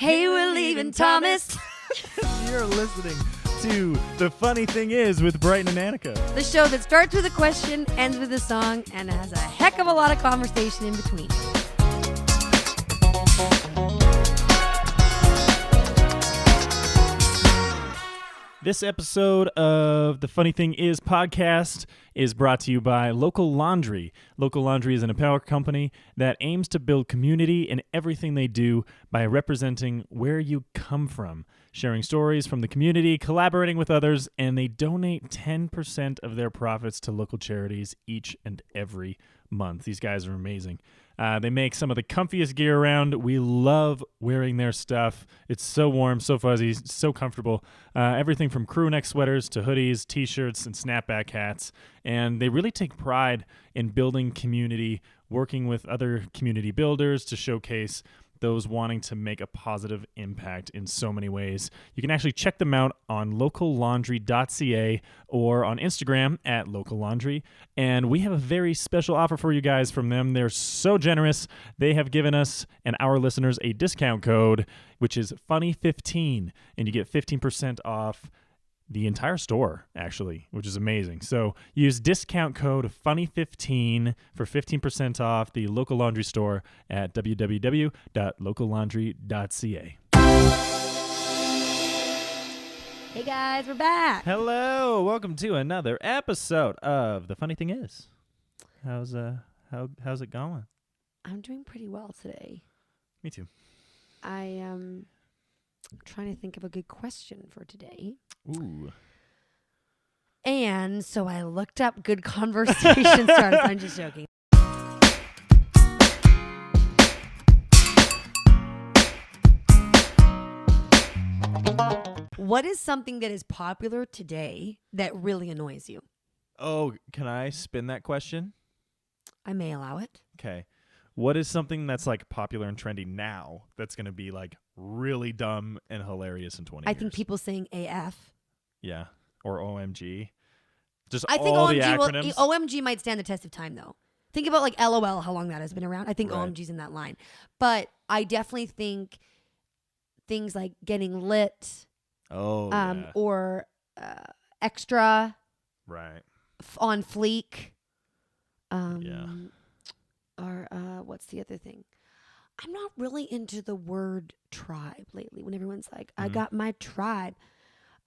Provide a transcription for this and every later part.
Hey, we're leaving, Thomas. You're listening to The Funny Thing Is with Brighton and Annika. The show that starts with a question, ends with a song, and has a heck of a lot of conversation in between. This episode of The Funny Thing Is podcast is brought to you by Local Laundry. Local Laundry is an apparel company that aims to build community in everything they do by representing where you come from, sharing stories from the community, collaborating with others, and they donate 10% of their profits to local charities each and every month. These guys are amazing. They make some of the comfiest gear around. We love wearing their stuff. It's so warm, so fuzzy, so comfortable. Everything from crew neck sweaters to hoodies, t-shirts, and snapback hats. And they really take pride in building community, working with other community builders to showcase those wanting to make a positive impact in so many ways. You can actually check them out on locallaundry.ca or on Instagram at locallaundry. And we have a very special offer for you guys from them. They're so generous. They have given us and our listeners a discount code, which is funny15, and you get 15% off the entire store, actually, which is amazing. So use discount code FUNNY15 for 15% off the Local Laundry store at www.locallaundry.ca. Hey guys, we're back. Hello, welcome to another episode of The Funny Thing Is. How's it going? I'm doing pretty well today. Me too. I am trying to think of a good question for today. Ooh. And so I looked up good conversation starters. I'm just joking. What is something that is popular today that really annoys you? Oh, can I spin that question? I may allow it. Okay. What is something that's like popular and trendy now that's going to be like really dumb and hilarious in 20 years? I think people saying AF. Yeah. Or OMG. Just I think all OMG the acronyms. OMG might stand the test of time though. Think about like LOL, how long that has been around. I think Right. OMG's in that line. But I definitely think things like getting lit yeah. or extra Right. on fleek. Yeah. Or what's the other thing? I'm not really into the word tribe lately when everyone's like, I got my tribe.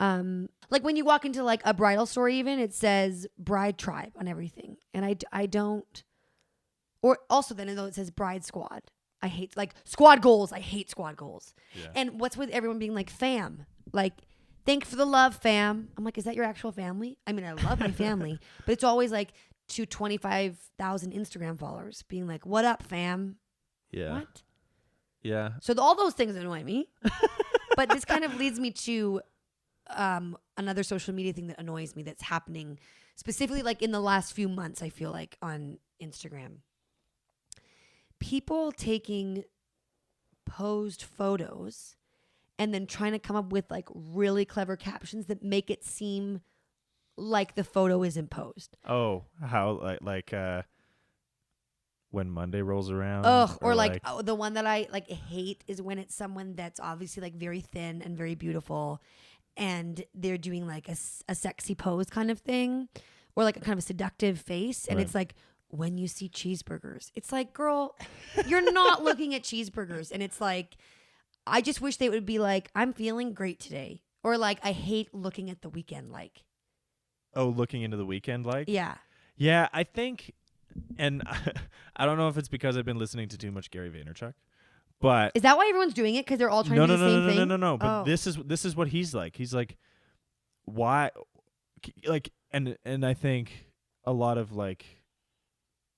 Like when you walk into like a bridal store even, it says bride tribe on everything. And I don't, or also then though it says bride squad. I hate like squad goals. I hate squad goals. Yeah. And what's with everyone being like fam? Like, thank for the love, fam. I'm like, is that your actual family? I mean, I love my family, but it's always like to 25,000 Instagram followers being like, what up, fam? Yeah. What? Yeah. So all those things annoy me. But this kind of leads me to another social media thing that annoys me that's happening specifically like in the last few months, I feel like on Instagram. People taking posed photos and then trying to come up with like really clever captions that make it seem like the photo isn't posed. Oh, how like when Monday rolls around. Or like the one that I like hate is when it's someone that's obviously like very thin and very beautiful and they're doing like a sexy pose kind of thing or like a kind of a seductive face. And It's like, when you see cheeseburgers, it's like, girl, you're not looking at cheeseburgers. And it's like, I just wish they would be like, I'm feeling great today. Or like, I hate looking at the weekend like. Oh, looking into the weekend like? Yeah. Yeah, I think, and I don't know if it's because I've been listening to too much Gary Vaynerchuk, but is that why everyone's doing it? Because they're all trying to do the same thing? No. But this is what he's like. He's like, why? Like, and I think a lot of like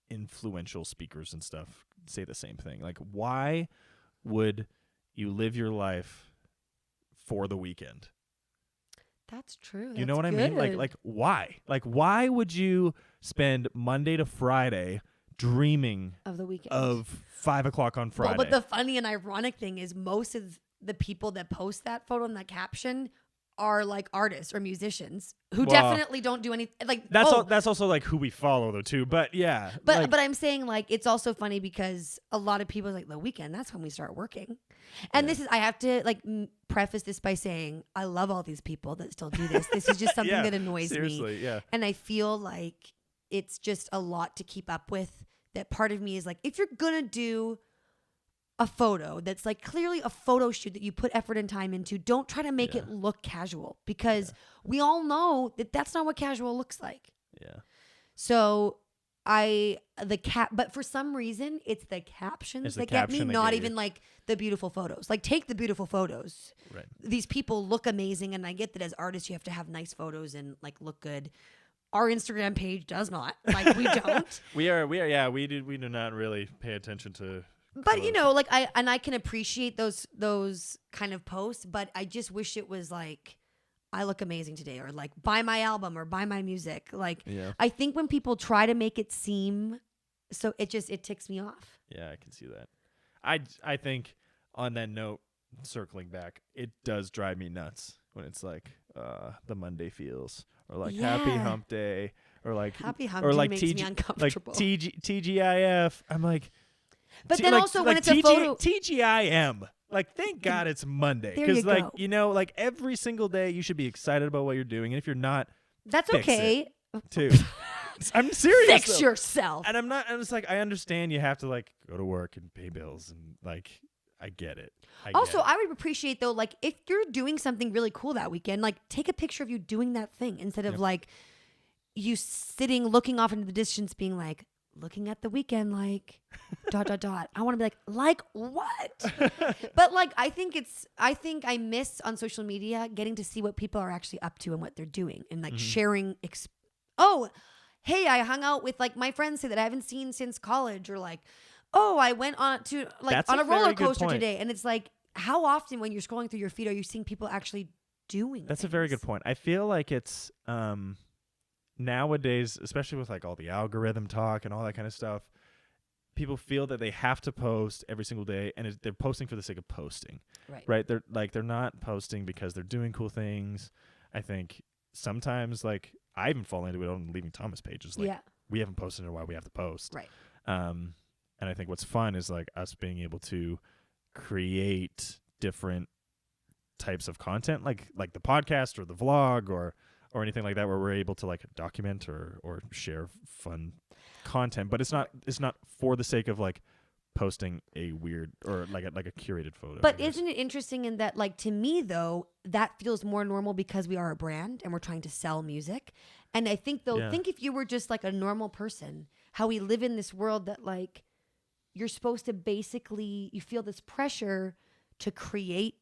influential speakers and stuff say the same thing. Like, why would you live your life for the weekend? That's true. You know what I mean? Like why? Like, why would you spend Monday to Friday dreaming of the weekend of 5 o'clock on Friday? Well, but the funny and ironic thing is most of the people that post that photo and that caption are like artists or musicians who definitely don't do anything like that's also like who we follow though too. But yeah. But I'm saying like it's also funny because a lot of people are like the weekend, that's when we start working. And this is, I have to like preface this by saying, I love all these people that still do this. This is just something that annoys seriously, me. Yeah. And I feel like it's just a lot to keep up with. That part of me is like, if you're going to do a photo that's like clearly a photo shoot that you put effort and time into, don't try to make it look casual, because we all know that that's not what casual looks like. Yeah. So but for some reason it's the captions that get me, not even like the beautiful photos. Like, take the beautiful photos. Right. These people look amazing, and I get that as artists you have to have nice photos and like look good. Our Instagram page does not. Like, we don't. We do not really pay attention to. But you know, like I can appreciate those kind of posts, but I just wish it was like, I look amazing today, or like, buy my album or buy my music. Like, I think when people try to make it seem so, it ticks me off. Yeah, I can see that. I think on that note, circling back, it does drive me nuts when it's like the Monday feels, or like Happy Hump Day, or like Happy Hump or Day like makes me uncomfortable. Like TGIF. I'm like, but then also when it's a photo, TGIM. Like, thank God it's Monday, because like go. you know, like every single day you should be excited about what you're doing, and if you're not, that's okay. Too. I'm serious. Fix yourself. And I'm just like, I understand you have to like go to work and pay bills, and like, I get it. I would appreciate though, like, if you're doing something really cool that weekend, like, take a picture of you doing that thing instead of like you sitting looking off into the distance being like, looking at the weekend, like, ... I want to be like what? But like, I think I miss on social media getting to see what people are actually up to and what they're doing, and like sharing. Oh, hey, I hung out with like my friends that I haven't seen since college, or like, oh, I went on to like on a roller coaster today, and it's like, how often when you're scrolling through your feed are you seeing people actually doing? That's things? a very good point. I feel like it's nowadays, especially with like all the algorithm talk and all that kind of stuff, people feel that they have to post every single day, and they're posting for the sake of posting. Right. They're not posting because they're doing cool things. I think sometimes, like, I even fall into it on Leaving Thomas pages. Like, we haven't posted in a while, we have to post. Right. And I think what's fun is like us being able to create different types of content, like the podcast or the vlog or anything like that, where we're able to like document or share fun content, but it's not for the sake of like posting a weird or like a curated photo. But isn't it interesting in that, like, to me though, that feels more normal because we are a brand and we're trying to sell music. And I think though, think if you were just like a normal person, how we live in this world that like you're supposed to basically, you feel this pressure to create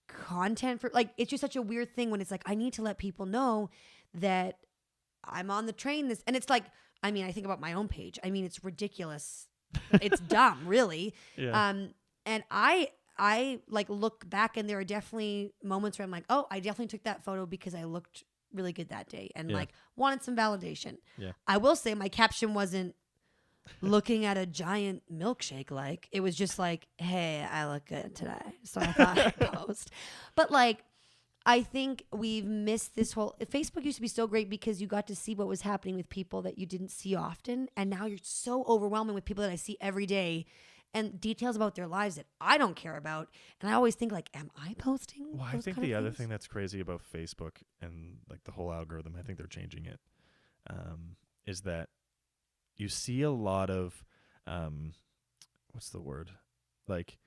content for, like, it's just such a weird thing when it's like, I need to let people know that I'm on the train. And it's like, I mean, I think about my own page. I mean, it's ridiculous. It's dumb, really. And I like look back, and there are definitely moments where I'm like, oh, I definitely took that photo because I looked really good that day and like wanted some validation. I will say my caption wasn't looking at a giant milkshake. Like, it was just like, hey, I look good today, so I thought I'd post. But like, I think we've missed this whole, Facebook used to be so great because you got to see what was happening with people that you didn't see often, and now you're so overwhelming with people that I see every day and details about their lives that I don't care about. And I always think like, am I posting? Well, I think the other thing that's crazy about Facebook and like the whole algorithm, I think they're changing it, is that you see a lot of, what's the word? Like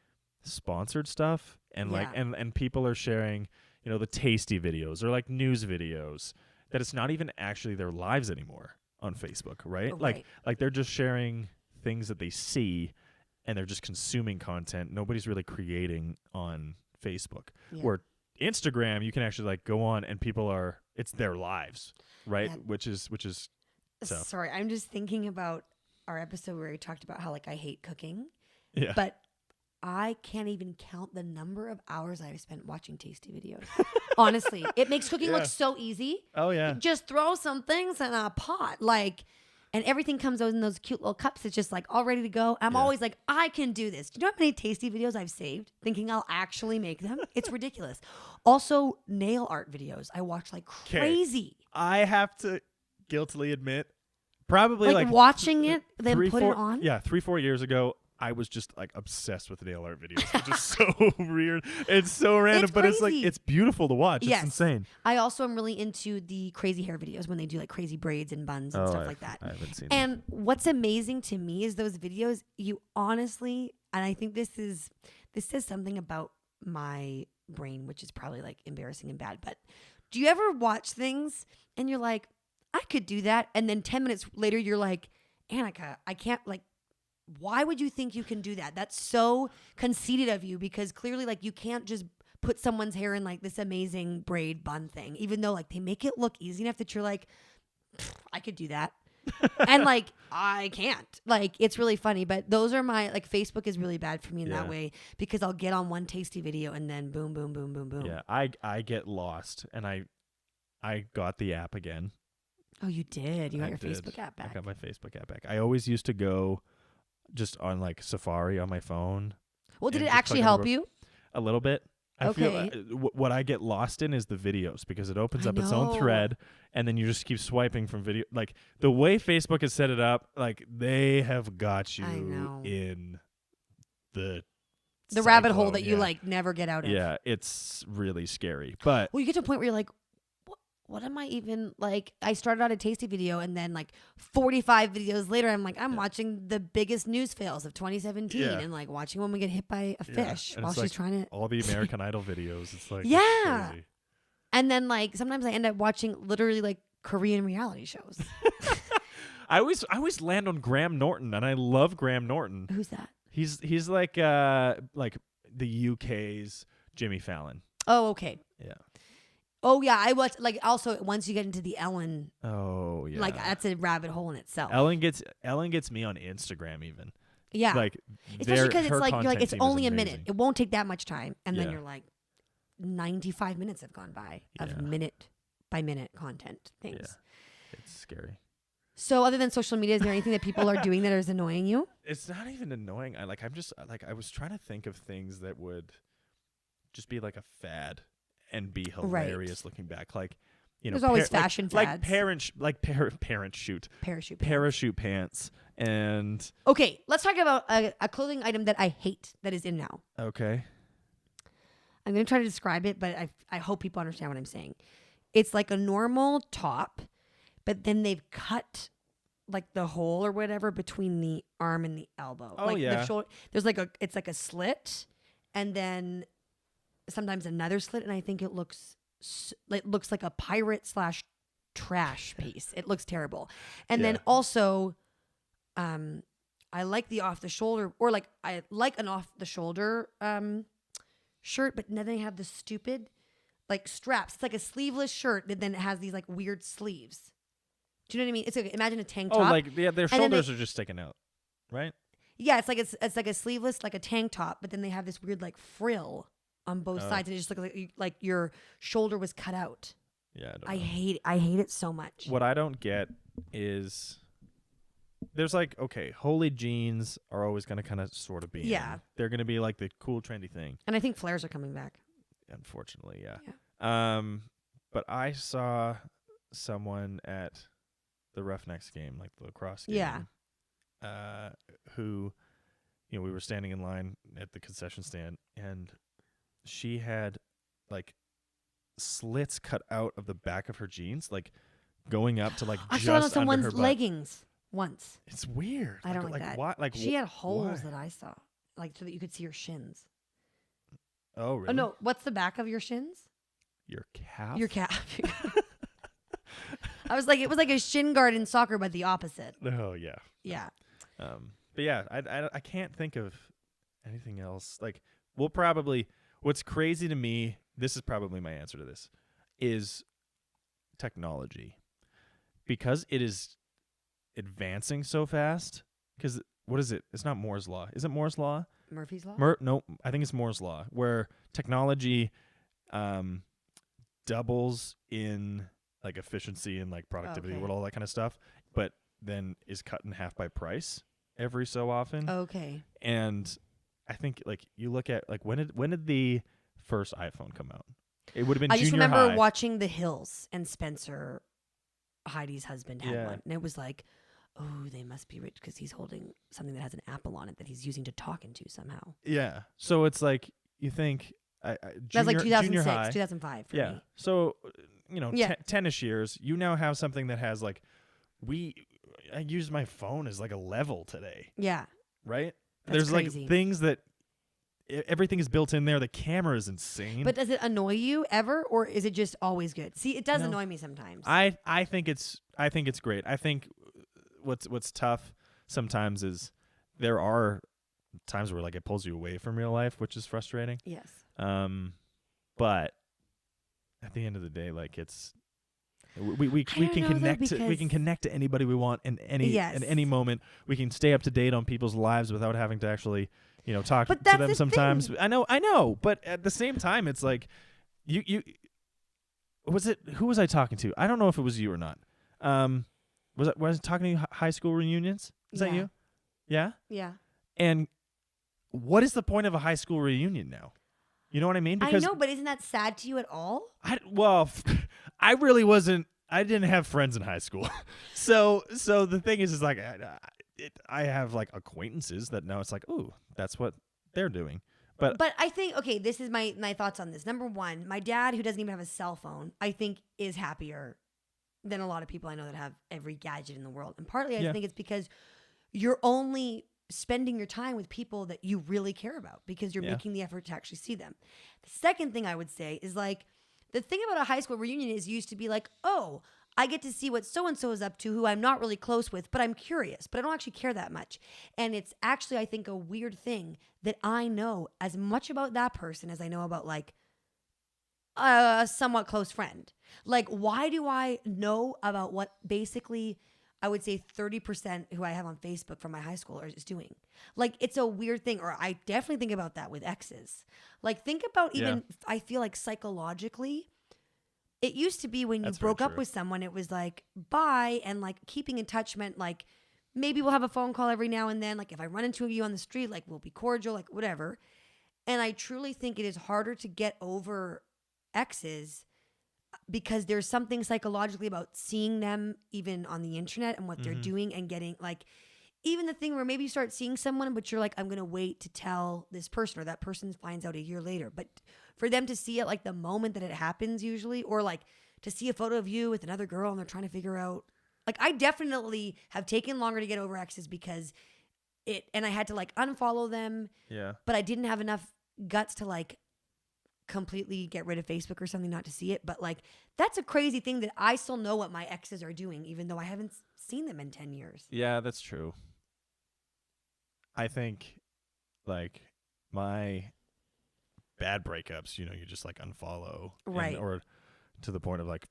sponsored stuff, and like, and people are sharing, you know, the tasty videos or like news videos that it's not even actually their lives anymore on Facebook, right? Like they're just sharing things that they see, and they're just consuming content. Nobody's really creating on Facebook. Where Instagram, you can actually like go on and people are, it's their lives, right? Which is so. Sorry, I'm just thinking about our episode where we talked about how like I hate cooking. Yeah. But I can't even count the number of hours I've spent watching tasty videos. Honestly, it makes cooking look so easy. Oh yeah. Just throw some things in a pot, like, and everything comes out in those cute little cups. It's just like all ready to go. I'm always like, I can do this. Do you know how many tasty videos I've saved thinking I'll actually make them? It's ridiculous. Also, nail art videos. I watch like crazy. I have to guiltily admit, probably like watching it, then put it on. Yeah, 3-4 years ago, I was just like obsessed with nail art videos, which is so weird. It's so random, It's but it's like crazy. it's beautiful to watch. Yes. It's insane. I also am really into the crazy hair videos when they do like crazy braids and buns and stuff like that. I haven't seen And what's amazing to me is those videos, you honestly, and I think this says something about my brain, which is probably like embarrassing and bad, but do you ever watch things and you're like, I could do that, and then 10 minutes later you're like, Annika, I can't, like, why would you think you can do that? That's so conceited of you, because clearly like you can't just put someone's hair in like this amazing braid bun thing, even though like they make it look easy enough that you're like, I could do that. And like, I can't. Like, it's really funny, but those are my, like, Facebook is really bad for me in that way, because I'll get on one tasty video and then boom, boom, boom, boom, boom. Yeah, I get lost, and I got the app again. Oh, you did? You got your Facebook app back. I got my Facebook app back. I always used to go just on like Safari on my phone. Well, did it actually help you? A little bit. I feel Okay. what I get lost in is the videos, because it opens up its own thread, and then you just keep swiping from video. Like the way Facebook has set it up, like they have got you in the rabbit hole that you like never get out of. Yeah, it's really scary. But well, you get to a point where you're like, what am I even, like, I started out a tasty video, and then like 45 videos later, I'm like, I'm watching the biggest news fails of 2017 and like watching a woman get hit by a fish while she's trying to. All the American Idol videos. It's like, yeah. crazy. And then like sometimes I end up watching literally like Korean reality shows. I always land on Graham Norton, and I love Graham Norton. Who's that? He's like the UK's Jimmy Fallon. Oh, okay. Yeah. Oh yeah, I watch, like, also once you get into the Ellen. Oh yeah. Like that's a rabbit hole in itself. Ellen gets me on Instagram even. Yeah. Like especially because it's like you're like, it's only a minute. Amazing. It won't take that much time, and then you're like, 95 minutes have gone by of minute by minute content things. Yeah. It's scary. So other than social media, is there anything that people are doing that is annoying you? It's not even annoying. I was trying to think of things that would just be like a fad and be hilarious looking back. Like, you know, there's always fashion fads. Parachute pants. And okay, let's talk about a clothing item that I hate that is in now. Okay. I'm going to try to describe it, but I hope people understand what I'm saying. It's like a normal top, but then they've cut like the hole or whatever between the arm and the elbow. Oh, like yeah. the shoulder, there's like it's like a slit, and then sometimes another slit, and I think it looks like a pirate / trash piece. It looks terrible. And then also, I like the off the shoulder, or like I like an off the shoulder shirt, but then they have the stupid like straps. It's like a sleeveless shirt, but then it has these like weird sleeves. Do you know what I mean? It's like, imagine a tank top. Oh, like their shoulders are just sticking out, right? Yeah, it's like a sleeveless, like a tank top, but then they have this weird like frill on both sides, and it just looks like your shoulder was cut out. Yeah, I hate it so much. What I don't get is there's like, okay, holy jeans are always going to kind of sort of be in. They're going to be like the cool trendy thing. And I think flares are coming back. Unfortunately, yeah. But I saw someone at the Roughnecks game, like the lacrosse game. Who, you know, we were standing in line at the concession stand, and she had like slits cut out of the back of her jeans, like going up to like I just saw it on under someone's her butt. leggings once. It's weird. I don't like that. Why? Like she had holes why? that I saw, like so that you could see your shins. Oh really? Oh no, what's the back of your shins? Your calf. Your calf. I was like, it was like a shin guard in soccer, but the opposite. Oh yeah. Yeah. But yeah, I can't think of anything else. Like, what's crazy to me, this is probably my answer to this, is technology. Because it is advancing so fast, because what is it? It's not Moore's Law. Is it Moore's Law? Murphy's Law? No, I think it's Moore's Law, where technology doubles in like efficiency and like productivity with all that kind of stuff, but then is cut in half by price every so often. Okay. And I think like you look at like when did the first iPhone come out? It would have been I junior just remember high. watching The Hills, and Spencer, Heidi's husband, had one, and it was like, oh, they must be rich because he's holding something that has an apple on it that he's using to talk into somehow. Yeah. So it's like you think That's like junior 2006, high. 2005 for Yeah. me. So, Yeah. 10ish years, you now have something that has like, I use my phone as like a level today, Yeah. right? That's There's crazy. like things that everything is built in there. The camera is insane. But does it annoy you ever, or is it just always good? See, it does No. annoy me sometimes. I think it's great. I think what's tough sometimes is there are times where like it pulls you away from real life, which is frustrating. Yes. But at the end of the day, like it's we can don't know, connect though, to, we can connect to anybody we want in any moment. We can stay up to date on people's lives without having to actually talk But to that's them the sometimes. thing. I know, but at the same time, it's like you who was I talking to? I don't know if it was you or not. Was I talking to you high school reunions? Is that you? Yeah. Yeah. And what is the point of a high school reunion now? You know what I mean? I know, but isn't that sad to you at all? I really wasn't. I didn't have friends in high school, so the thing is like I have like acquaintances that now it's like, ooh, that's what they're doing. But I think, okay, this is my thoughts on this. Number one, my dad, who doesn't even have a cell phone, I think is happier than a lot of people I know that have every gadget in the world. And partly I think it's because you're only spending your time with people that you really care about because you're making the effort to actually see them. The second thing I would say is like, the thing about a high school reunion is you used to be like, oh, I get to see what so-and-so is up to who I'm not really close with, but I'm curious, but I don't actually care that much. And it's actually, I think, a weird thing that I know as much about that person as I know about like a somewhat close friend. Like, why do I know about what basically I would say 30% who I have on Facebook from my high school is doing? Like, it's a weird thing. Or I definitely think about that with exes. Like, think about even, I feel like psychologically, it used to be when you broke up with someone, it was like, bye. And like keeping in touch meant like, maybe we'll have a phone call every now and then. Like if I run into you on the street, like we'll be cordial, like whatever. And I truly think it is harder to get over exes because there's something psychologically about seeing them even on the internet and what they're doing and getting like, even the thing where maybe you start seeing someone, but you're like, I'm going to wait to tell this person, or that person finds out a year later. But for them to see it like the moment that it happens usually, or like to see a photo of you with another girl and they're trying to figure out, like I definitely have taken longer to get over exes because and I had to like unfollow them. Yeah. But I didn't have enough guts to like completely get rid of Facebook or something not to see it. But like, that's a crazy thing that I still know what my exes are doing, even though I haven't seen them in 10 years. Yeah, that's true. I think like my bad breakups, you just like unfollow. Right. Or to the point of like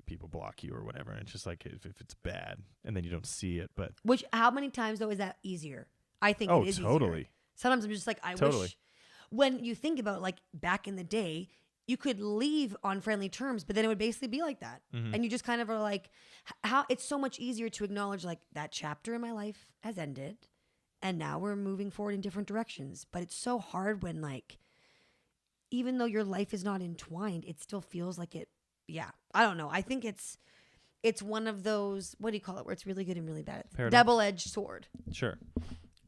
people block you or whatever. And it's just like if it's bad and then you don't see it. But how many times though is that easier? I think it is totally. easier. Sometimes I'm just like, I wish. When you think about like back in the day, you could leave on friendly terms, but then it would basically be like that. And you just kind of are like, how it's so much easier to acknowledge like that chapter in my life has ended and now we're moving forward in different directions. But it's so hard when like, even though your life is not entwined, it still feels like it. Yeah. I don't know. I think it's one of those, what do you call it? Where it's really good and really bad. Double-edged sword. Sure.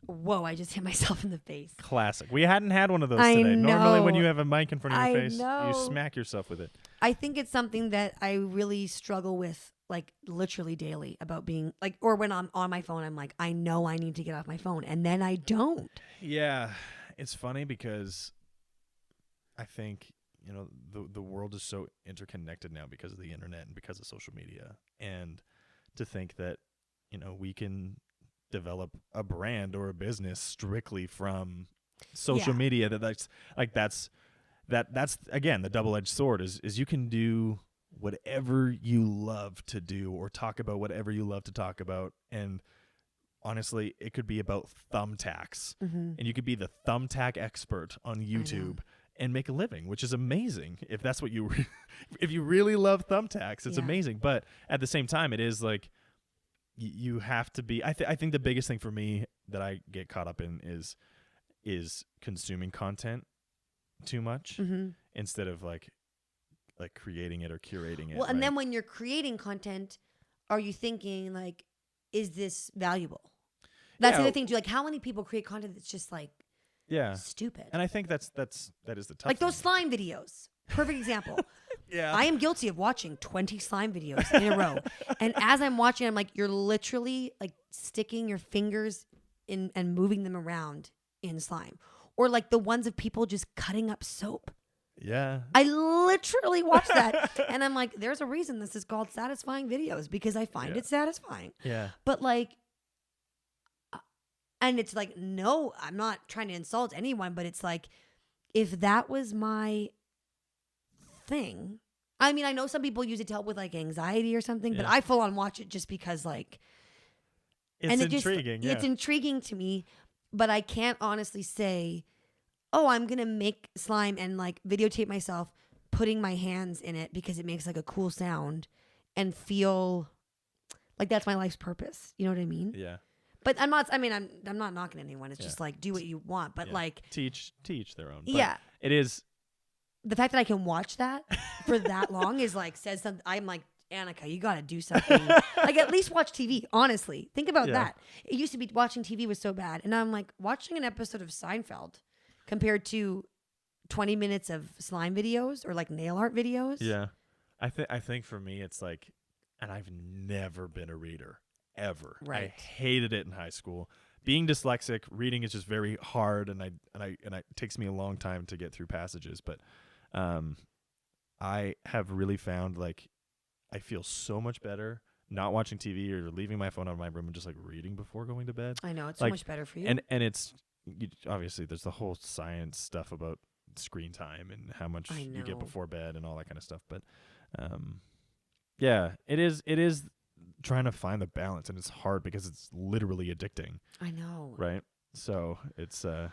Whoa, I just hit myself in the face. Classic. We hadn't had one of those I today. know. Normally when you have a mic in front of your face, know. you smack yourself with it. I think it's something that I really struggle with, like literally daily, about being like, or when I'm on my phone, I'm like, I know I need to get off my phone. And then I don't. Yeah. It's funny because I think, the world is so interconnected now because of the internet and because of social media. And to think that, we can develop a brand or a business strictly from social media, that's again the double-edged sword is you can do whatever you love to do or talk about whatever you love to talk about. And honestly, it could be about thumbtacks, and you could be the thumbtack expert on YouTube and make a living, which is amazing. If that's what you if you really love thumbtacks, it's amazing. But at the same time, it is like you have to be. I think the biggest thing for me that I get caught up in is consuming content too much instead of like creating it or curating it. Well, and then when you're creating content, are you thinking like, is this valuable? That's the Yeah. other thing too. Like, how many people create content that's just like Yeah. stupid? And I think that is the tough Like those thing. slime videos. Perfect example. Yeah. I am guilty of watching 20 slime videos in a row. And as I'm watching, I'm like, you're literally like sticking your fingers in and moving them around in slime. Or like the ones of people just cutting up soap. Yeah. I literally watch that. And I'm like, there's a reason this is called satisfying videos because I find it satisfying. Yeah. But like, and it's like, no, I'm not trying to insult anyone, but it's like, if that was my thing, I mean, I know some people use it to help with like anxiety or something, but I full on watch it just because like, It's and intriguing. It's intriguing to me, but I can't honestly say, oh, I'm going to make slime and like videotape myself putting my hands in it because it makes like a cool sound and feel like that's my life's purpose. You know what I mean? Yeah. But I'm not knocking anyone. It's just like, do what you want. But like, teach their own. But yeah. It is. The fact that I can watch that for that long is like, says something. I'm like, Annika, you got to do something. Like, at least watch TV. Honestly, think about that. It used to be watching TV was so bad. And now I'm like, watching an episode of Seinfeld compared to 20 minutes of slime videos or like nail art videos. Yeah. I think for me, it's like, and I've never been a reader ever. Right. I hated it in high school. Being dyslexic, reading is just very hard, and it takes me a long time to get through passages. But I have really found like I feel so much better not watching TV or leaving my phone out of my room and just like reading before going to bed. I know it's like, so much better for you. And it's obviously there's the whole science stuff about screen time and how much you get before bed and all that kind of stuff. But yeah, it is trying to find the balance, and it's hard because it's literally addicting. I know. Right? So it's yeah.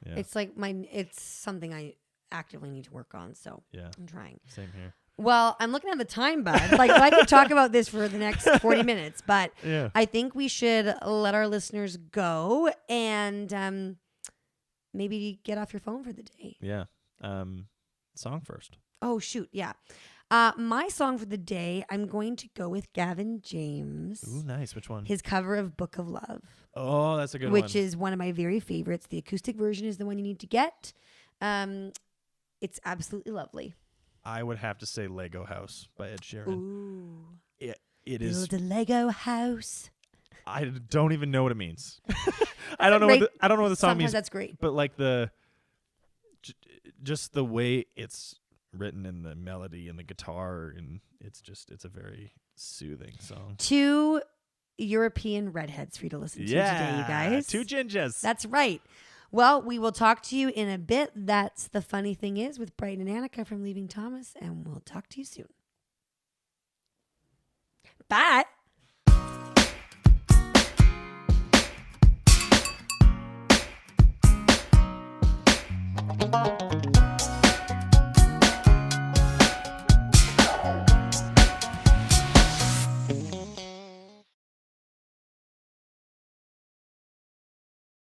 It's like it's something I actively need to work on. So yeah, I'm trying. Same here. Well, I'm looking at the time, bud. Like, I could talk about this for the next 40 minutes, but I think we should let our listeners go and maybe get off your phone for the day. Yeah. Song first. Oh, shoot. Yeah. My song for the day, I'm going to go with Gavin James. Ooh, nice. Which one? His cover of Book of Love. Oh, that's a good one. Which is one of my very favorites. The acoustic version is the one you need to get. It's absolutely lovely. I would have to say Lego House by Ed Sheeran. Ooh. It is. Build a Lego house. I don't even know what it means. I don't know what the song Sometimes means. That's great. But like just the way it's written and the melody and the guitar, and it's a very soothing song. 2 European redheads for you to listen to today, you guys. 2 gingers. That's right. Well, we will talk to you in a bit. That's The Funny Thing Is with Brighton and Annika from Leaving Thomas, and we'll talk to you soon. Bye.